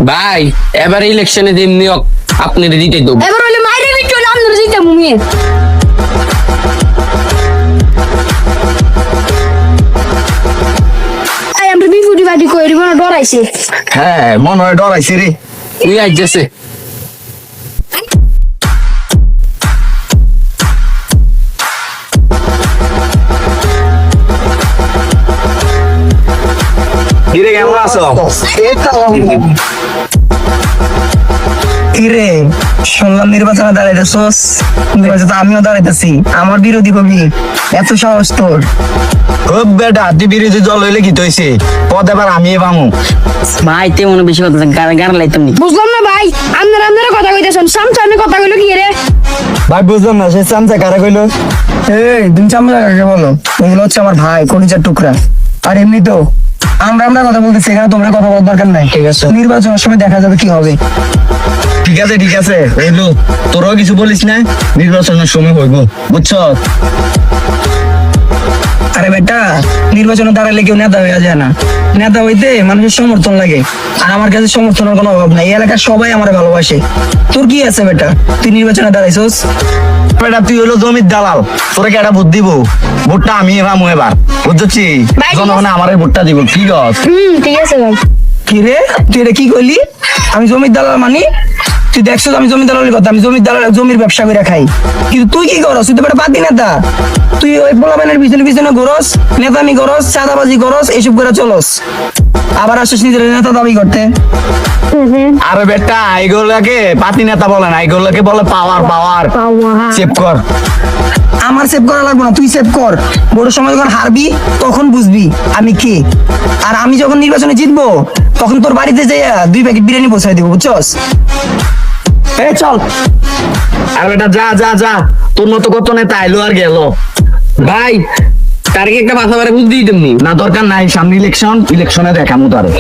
ভাই এবার ইলেকশনে যেমনি হোক আপনি দিতে দেবো। এবার হইলে মাইরে বিট্টু নাম ধরে দিতে মুমিয়ে আই আমরা বিফুটি বাদি কইরি মনে ডরাইছে। হ্যাঁ মনে হয় ডরাইছি রে। উই আইছে কিরে কেমন আছো? কিরে শুনলাম নির্বাচনে দাঁড়াইতেছস, নির্বাচনে আমিও দাঁড়াইতেছি, আমার বিরোধী কবি, এত সাহস তোর? খুব বেটা তুই বিরোধী দল হইলে কি হইছে? পদ এবার আমি পামু। ভাই তেমন বেশি কথা গান লাইতাম নি। বুঝলাম না ভাই, আপনারা কথা কইতেছেন, সামনে কথা কইলো কি রে? ভাই বুঝলাম না সে চামচা কারা কইলো? এই তুমি চামড়া কাকে বলো? ওগুলো হচ্ছে আমার ভাই, কলিজার টুকরা। আর এমনি তো আমরা কথা বলতেছি, এখানে তোমরা কথা বলার দরকার নাই। ঠিক আছে, নির্বাচনের সময় দেখা যাবে কি হবে। ঠিক আছে হইলো, তোরাও কিছু বলিস না, নির্বাচনের সময় হইব, বুঝছ? আরে বেটা, নির্বাচনে দাঁড়ালে কেউ নেতা হয়ে যায় না, নেতা হইতে মানুষের সমর্থন লাগে, আর আমার কাছে সমর্থনের কোনো অভাব নাই। এই এলাকার সবাই আমার ভালোবাসে। তোর কি আছে বেটা, তুই নির্বাচনে দাঁড়াইছস? বেটা তুই হলো জমির দালাল, তোরা কি একটা ভোট দিব? ভোটটা আমি পামু এবার, বুঝছি? ভাই, জনগণে আমারে ভোটটা দিব, ঠিক আছে? ঠিক আছে ভাই। কি রে তুই এটা কি করলি? আমি জমির দালাল মানি? তুই দেখছো আমি জমির দালালের কথা, আমি জমির ব্যবসা করে খাই, কিন্তু তুই কি করস? তুই তো বেটা বাদ নেতা, তুই ওই পোলাপানের পিছনে ঘুরস, নেতামি করস, চাঁদাবাজি করস, এইসব করে চলস, আবার আসছিস নিজের নেতা দাবি করতে। আরে বেটা এইগুলোকে পাতি নেতা বলে না, এইগুলোকে বলে পাওয়ার। চেক কর। আমার সেভ করা লাগবে না, তুই সেভ কর। বড় সময় যখন হারবি তখন বুঝবি আমি কে। আর আমি যখন নির্বাচনে জিতবো তখন তোর বাড়িতে যাইয়া 2 প্যাকেট বিরিয়ানি পৌঁছাই দিব, বুঝছস? এই চল। আর বেটা যা তোর মতো কত নেতা আইলো আর গেল। ভাই তার কি একটা মাথা মারে বুঝ দিই তেমনি না দরকার নাই, সামনে ইলেকশনে দেখামু তারে।